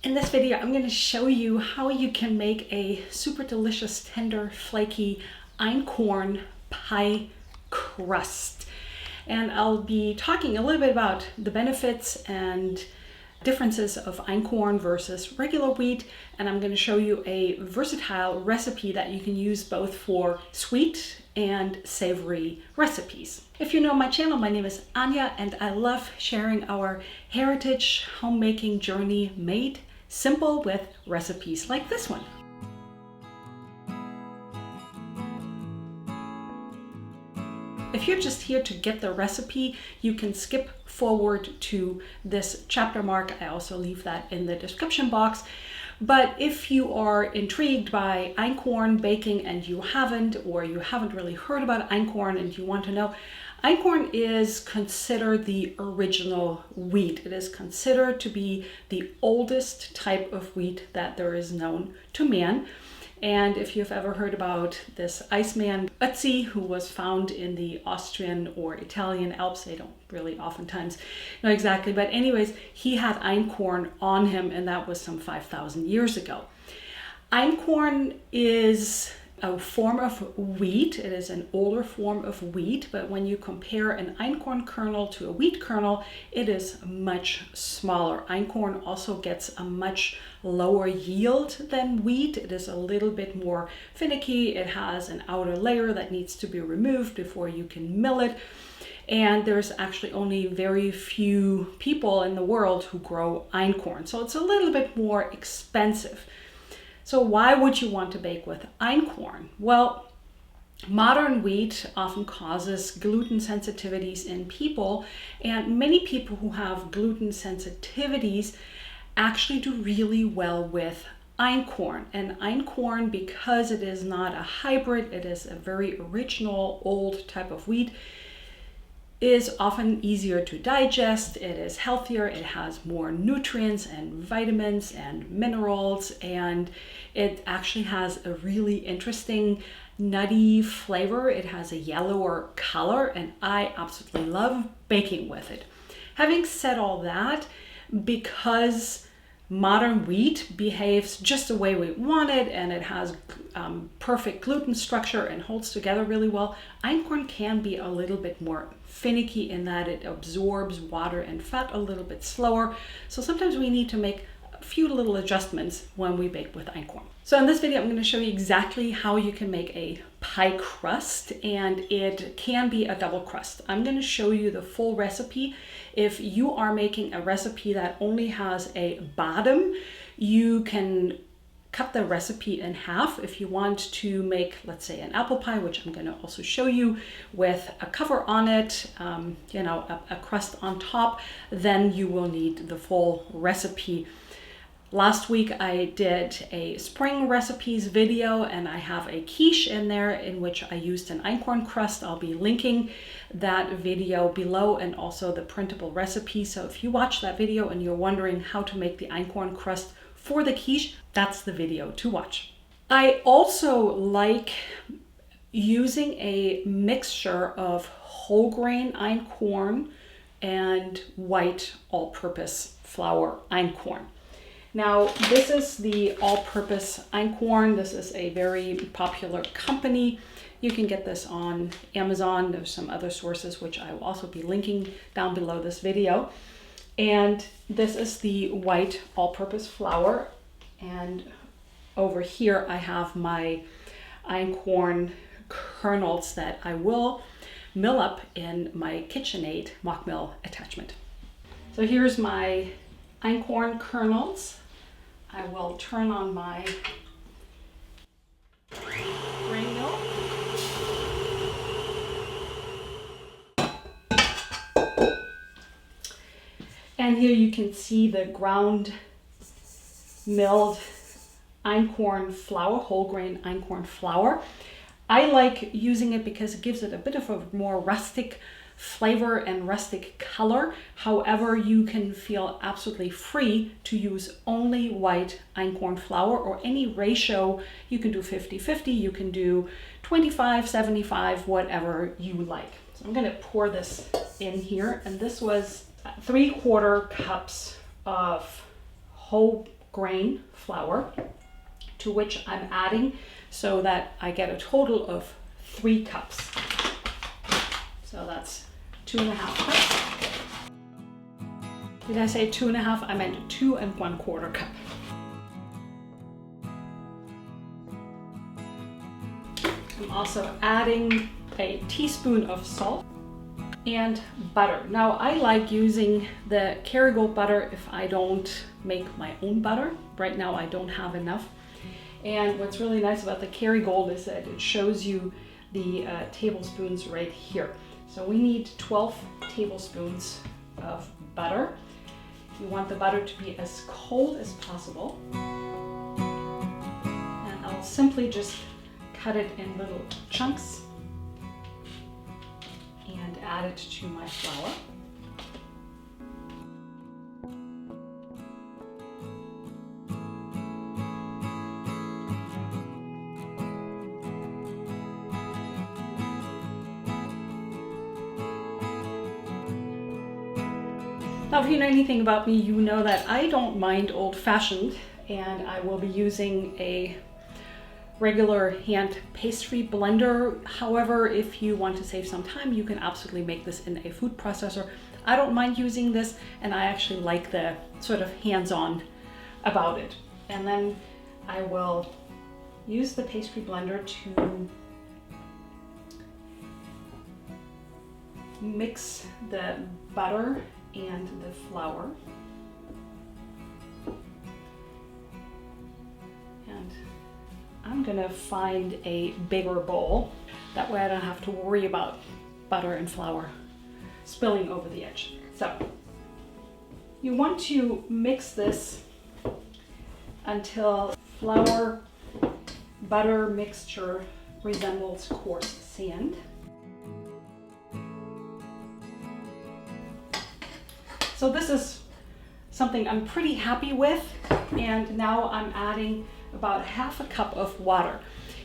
In this video, I'm going to show you how you can make a super delicious, tender, flaky Einkorn pie crust. And I'll be talking a little bit about the benefits and differences of Einkorn versus regular wheat. And I'm going to show you a versatile recipe that you can use both for sweet and savory recipes. If you know my channel, my name is Anja, and I love sharing our heritage homemaking journey made simple with recipes like this one. If you're just here to get the recipe, you can skip forward to this chapter mark. I also leave that in the description box. But if you are intrigued by Einkorn baking and you haven't really heard about Einkorn and you want to know, Einkorn is considered the original wheat. It is considered to be the oldest type of wheat that there is known to man. And if you've ever heard about this Iceman Ötzi, who was found in the Austrian or Italian Alps, they don't really oftentimes know exactly, but anyways, he had Einkorn on him, and that was some 5,000 years ago. Einkorn is a form of wheat. It is an older form of wheat, but when you compare an Einkorn kernel to a wheat kernel, it is much smaller. Einkorn also gets a much lower yield than wheat. It is a little bit more finicky. It has an outer layer that needs to be removed before you can mill it. And there's actually only very few people in the world who grow Einkorn. So it's a little bit more expensive. So why would you want to bake with Einkorn? Well, modern wheat often causes gluten sensitivities in people, and many people who have gluten sensitivities actually do really well with Einkorn. And Einkorn, because it is not a hybrid, it is a very original old type of wheat, is often easier to digest, it is healthier, it has more nutrients and vitamins and minerals, and it actually has a really interesting nutty flavor. It has a yellower color, and I absolutely love baking with it. Having said all that, because modern wheat behaves just the way we want it, and it has perfect gluten structure and holds together really well, Einkorn can be a little bit more finicky in that it absorbs water and fat a little bit slower. So sometimes we need to make a few little adjustments when we bake with Einkorn. So in this video, I'm going to show you exactly how you can make a pie crust, and it can be a double crust. I'm going to show you the full recipe. If you are making a recipe that only has a bottom, you can cut the recipe in half. If you want to make, let's say, an apple pie, which I'm going to also show you, with a cover on it, a crust on top, then you will need the full recipe. Last week I did a spring recipes video, and I have a quiche in there in which I used an Einkorn crust. I'll be linking that video below, and also the printable recipe. So if you watch that video and you're wondering how to make the Einkorn crust for the quiche, that's the video to watch. I also like using a mixture of whole grain Einkorn and white all-purpose flour Einkorn. Now, this is the all-purpose Einkorn. This is a very popular company. You can get this on Amazon. There's some other sources which I will also be linking down below this video. And this is the white all-purpose flour. And over here I have my Einkorn kernels that I will mill up in my KitchenAid mock mill attachment. So here's my Einkorn kernels. I will turn on my grain mill. And here you can see the ground milled Einkorn flour, whole grain Einkorn flour. I like using it because it gives it a bit of a more rustic flavor and rustic color. However, you can feel absolutely free to use only white Einkorn flour, or any ratio. You can do 50-50, you can do 25-75, whatever you like. So I'm going to pour this in here, and this was 3/4 cups of whole grain flour, to which I'm adding so that I get a total of 3 cups. So that's 2.5 cups. Did I say 2.5? I meant 2 1/4 cup. I'm also adding a teaspoon of salt and butter. Now I like using the Kerrygold butter if I don't make my own butter. Right now I don't have enough. And what's really nice about the Kerrygold is that it shows you the tablespoons right here. So we need 12 tablespoons of butter. You want the butter to be as cold as possible. And I'll simply just cut it in little chunks and add it to my flour. Now, if you know anything about me, you know that I don't mind old-fashioned, and I will be using a regular hand pastry blender. However, if you want to save some time, you can absolutely make this in a food processor. I don't mind using this, and I actually like the sort of hands-on about it. And then I will use the pastry blender to mix the butter and the flour. And I'm gonna find a bigger bowl. That way I don't have to worry about butter and flour spilling over the edge. So you want to mix this until flour butter mixture resembles coarse sand. So this is something I'm pretty happy with, and now I'm adding about 1/2 cup of water.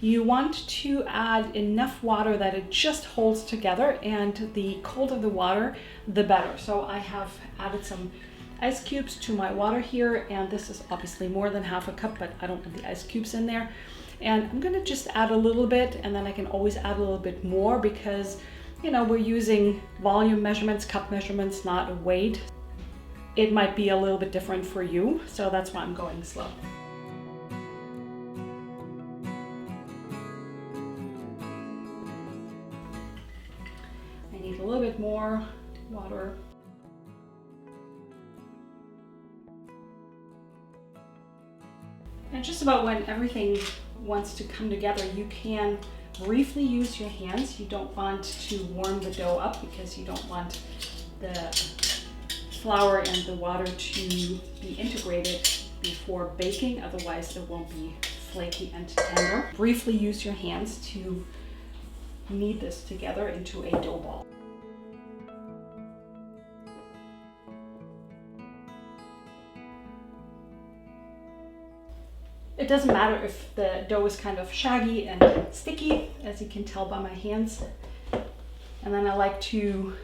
You want to add enough water that it just holds together, and the colder the water, the better. So I have added some ice cubes to my water here, and this is obviously more than 1/2 cup, but I don't want the ice cubes in there. And I'm gonna just add a little bit, and then I can always add a little bit more because, you know, we're using volume measurements, cup measurements, not a weight. It might be a little bit different for you, so that's why I'm going slow. I need a little bit more water. And just about when everything wants to come together, you can briefly use your hands. You don't want to warm the dough up because you don't want the flour and the water to be integrated before baking, otherwise it won't be flaky and tender. Briefly use your hands to knead this together into a dough ball. It doesn't matter if the dough is kind of shaggy and sticky, as you can tell by my hands. And then I like to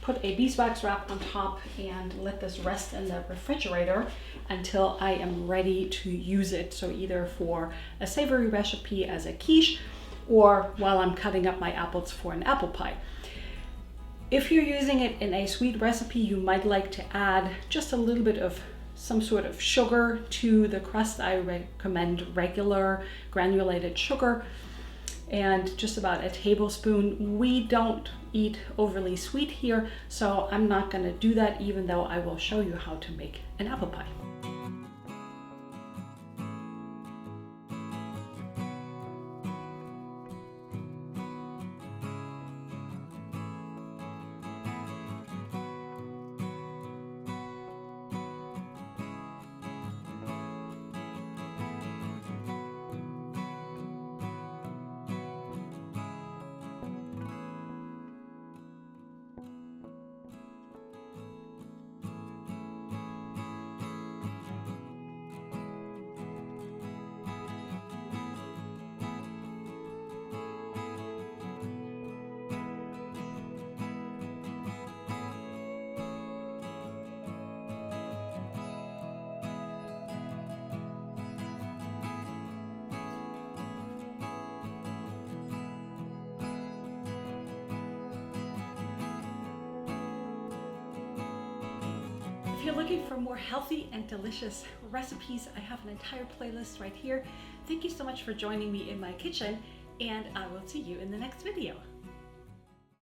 put a beeswax wrap on top and let this rest in the refrigerator until I am ready to use it. So either for a savory recipe as a quiche, or while I'm cutting up my apples for an apple pie. If you're using it in a sweet recipe, you might like to add just a little bit of some sort of sugar to the crust. I recommend regular granulated sugar and just about a tablespoon. We don't eat overly sweet here, so I'm not going to do that, even though I will show you how to make an apple pie. you're looking for more healthy and delicious recipes, I have an entire playlist right here. Thank you so much for joining me in my kitchen, and I will see you in the next video.